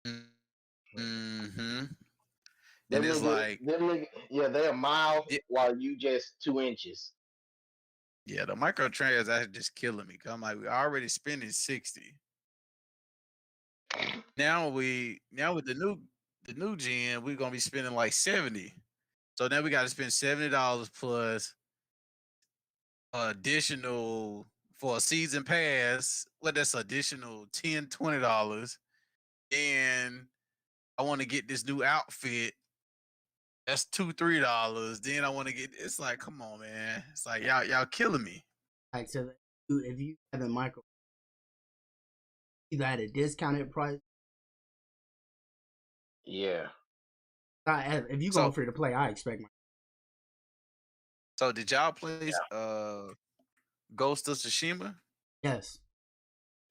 Mm-hmm. And Them it's nigga, like, them nigga, yeah, they a mile it, while you just 2 inches. yeah, the microtransactions just killing me. 'Cause I'm like, we already spending 60. Now with the new gen, we're gonna be spending like 70. So now we got to spend $70 plus additional for a season pass. What that's additional $10, $20. And I want to get this new outfit. That's $2, $3. Then I want to get. It's like, come on, man. It's like y'all killing me. Like, so if you have a micro, either at a discounted price. Yeah. If you So going free to play, I expect my. so did y'all play Ghost of Tsushima? Yes,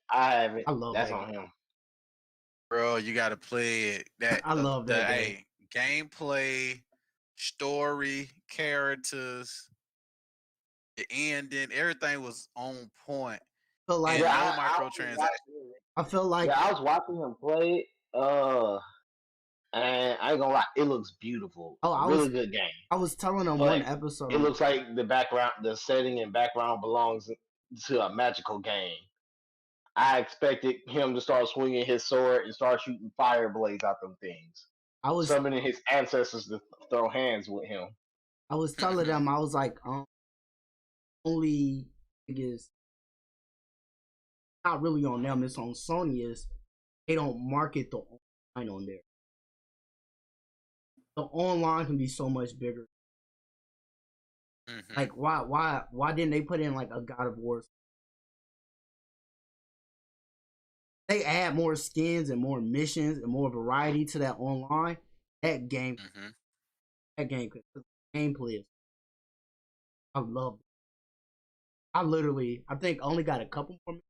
I haven't. I love That's that. on him. Bro, you gotta play it. That I love that game. Gameplay, story, characters, the ending, everything was on point. So like, And Yeah, no I was microtransactions. watching. I feel like Yeah, I was watching him play it. And I ain't gonna lie, it looks beautiful. oh, Really good game. I was telling them But one episode. it looks like the setting and background belongs to a magical game. I expected him to start swinging his sword and start shooting fire blades out them things, I was summoning his ancestors to throw hands with him. telling them, I was like, only is not really on them. It's on Sony. Is they don't market the online on there. The online can be so much bigger. Mhm. Like, why didn't they put in like a God of War? They add more skins and more missions and more variety to that online. That game, Mhm. that game, gameplay is. I love it. I think I only got a couple more.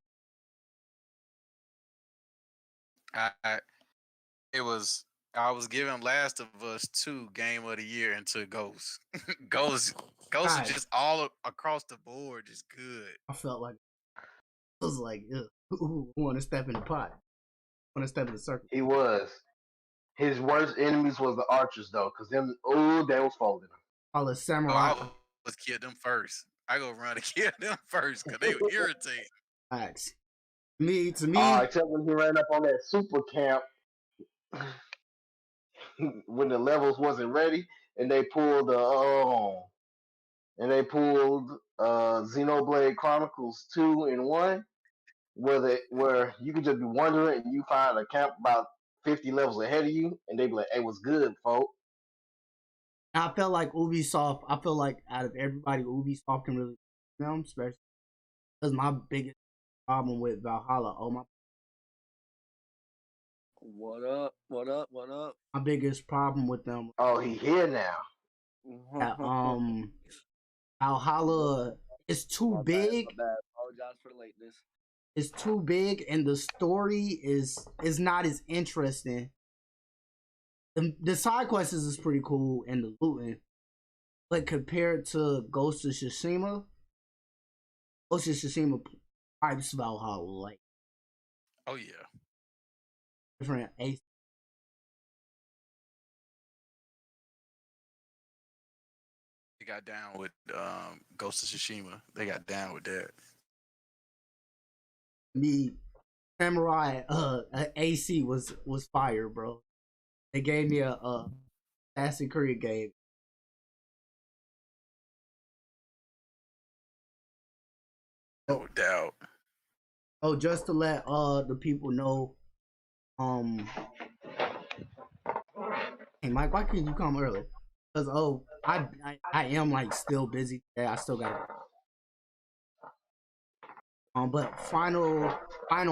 I it was I was giving Last of Us 2 Game of the Year into Ghost. Ghost is Guys, just all across the board, just good. I felt like I was like, want to step in the pot, want to step in the circle. He was. His worst enemies was the archers though, cause them they was folding him. All the Oh, samurai I was kill them first. I go run to kill them first because they were irritating. acts. To me, Except when he ran up on that super camp when the levels wasn't ready, and they pulled Xenoblade Chronicles 2 and 1, where you could just be wandering and you find a camp about 50 levels ahead of you, and they be like, "Hey, what's good, folk?" I felt like Ubisoft. I feel like out of everybody, Ubisoft can really them, especially because my biggest problem with Valhalla. Oh What up? What up? What up? my biggest problem with them. Oh, he here now. That, Valhalla is too big. My bad. Apologize for the lateness. It's too big, and the story is not as interesting. The side quests is pretty cool and the looting, but compared to Ghost of Tsushima pipes Valhalla like Oh yeah. different ace. They got down with Ghost of Tsushima. They got down with that. Me, Samurai AC was fire, bro. They gave me a Assassin's Creed game. No doubt. Oh, just to let the people know, hey Mike, why couldn't you come early? Cause I am like still busy today. I still got but final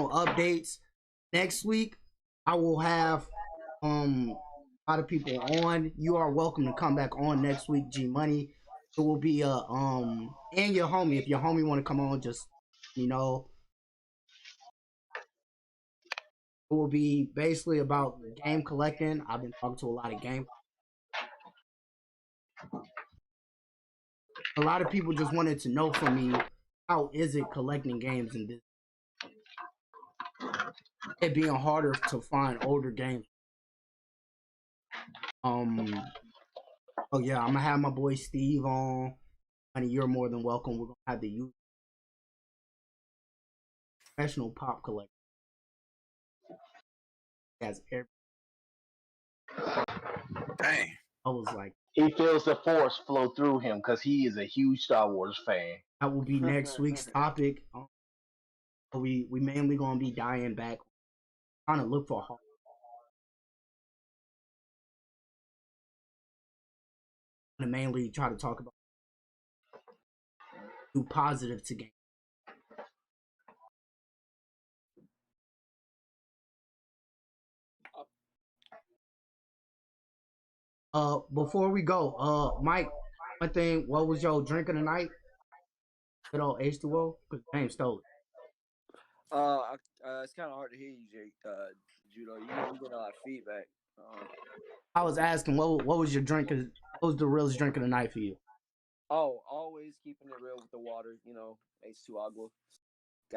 updates next week. I will have a lot of people on. You are welcome to come back on next week, G Money. It will be and your homie. If your homie want to come on, just you know, it will be basically about game collecting. I've been talking to a lot of game. A lot of people just wanted to know from me, how is it collecting games in this? It being harder to find older games. Oh yeah, I'm gonna have my boy Steve on. Honey, you're more than welcome. We're gonna have the youth professional pop collector. Has every Dang. I was like, He feels the force flow through him because he is a huge Star Wars fan. that will be next week's topic. We mainly gonna be dying back, trying to look for a to mainly try to talk about do positive to game. Before we go, Mike, one thing, what was your drink of the night? Good old H2O, because James stole it. It's kind of hard to hear you, Jake. Judo, you get a lot of feedback. I was asking, what was your drink? What was the realest drink of the night for you? Oh, always keeping it real with the water. You know, H2 agua.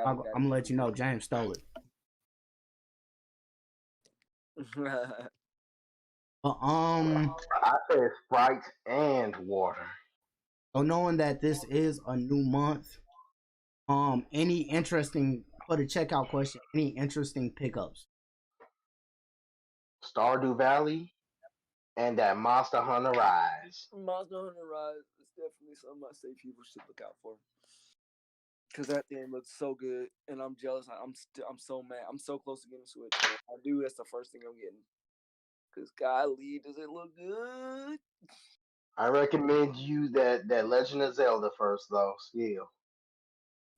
I'm gonna let you know, James stole it. I said Sprite and water. So knowing that this is a new month, any interesting for the checkout question? Any interesting pickups? Stardew Valley and that Monster Hunter Rise. Monster Hunter Rise is definitely something I say people should look out for. Cause that thing looks so good, and I'm jealous. I'm so mad. I'm so close to getting a Switch. Man. I do. That's the first thing I'm getting. Cause golly, does it look good? I recommend you that Legend of Zelda first, though. Still,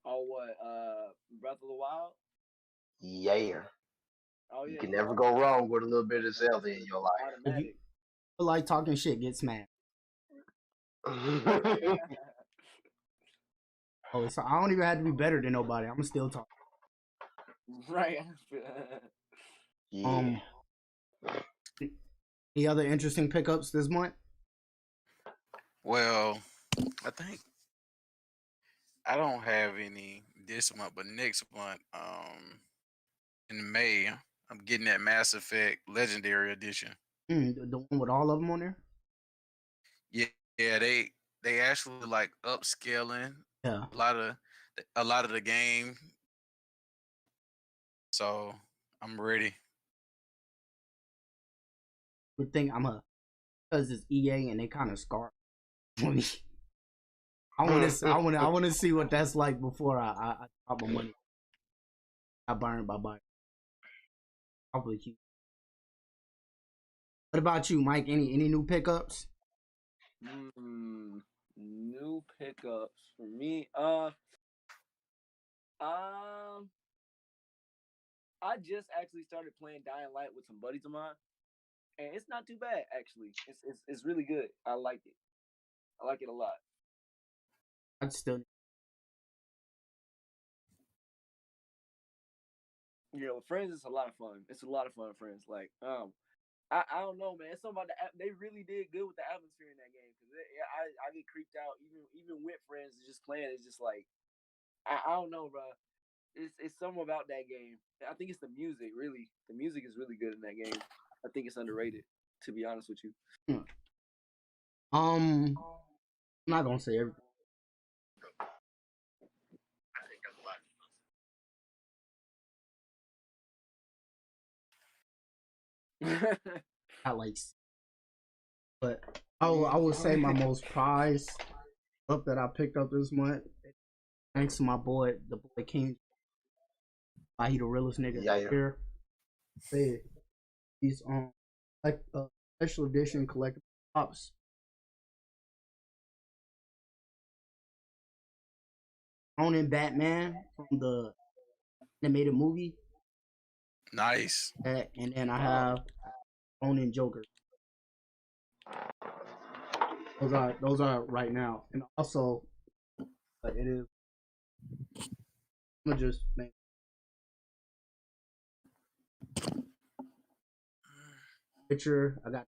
Oh, what? Breath of the Wild. yeah. Oh You yeah, can you know, never go wrong with a little bit of Zelda in your life. If you automatic. feel like talking shit, get smacked. Oh, so I don't even have to be better than nobody. I'm still talking. Right. Yeah. Any other interesting pickups this month? Well, I think I don't have any this month, but next month, in May, I'm getting that Mass Effect Legendary Edition. The one with all of them on there? Yeah, yeah, they actually like upscaling Yeah. a lot of the game. So I'm ready. Good thing because it's EA and they kind of scarred me. I want to see what that's like before I drop my money. I burn by buy. Probably keep. What about you, Mike? Any new pickups? New pickups for me. I just actually started playing Dying Light with some buddies of mine, and it's not too bad actually. It's really good. I like it. I like it a lot. I'd still. You know, friends is a lot of fun. It's a lot of fun, friends. Like, I don't know, man. It's something about they really did good with the atmosphere in that game because I get creeped out even with friends just playing. It's just like I don't know, bro. It's something about that game. I think it's the music. Really, the music is really good in that game. I think it's underrated. To be honest with you. I'm not gonna say everything. I like, but I would say my most prized up that I picked up this month, thanks to my boy, the boy King. He the realest nigga here. Hey, he's like special edition collectible pops. Owning Batman from the animated movie. Nice. And then I have owning Joker. Those are right now, and also it is. I'm gonna just make picture. I got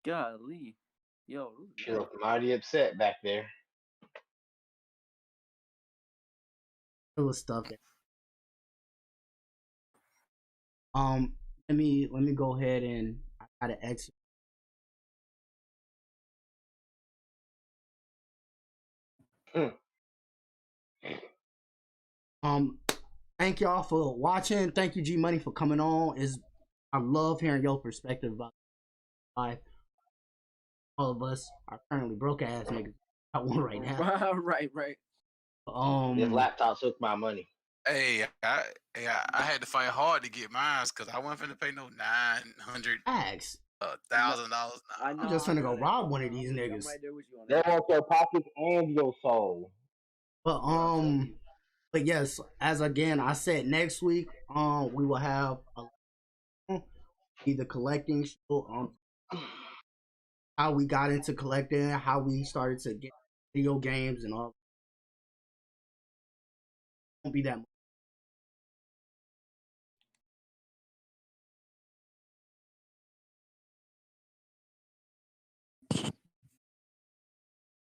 Golly, yo, She looked mighty upset back there. it was stuff that let me go ahead and I gotta exit. Thank y'all for watching. Thank you, G Money, for coming on. I love hearing your perspective about life. All of us are currently broke ass niggas. I one right now. Right. This laptop took my money. Hey, I had to fight hard to get mine because I wasn't finna pay no $900,000. Axe. I know. I'm just finna go rob one of these niggas. I'm right there with you on They that. want your pockets and your soul. But yes, as again I said, next week we will have either collecting show how we got into collecting, how we started to get video games and all. Won't be that much.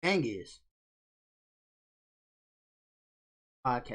Angus podcast.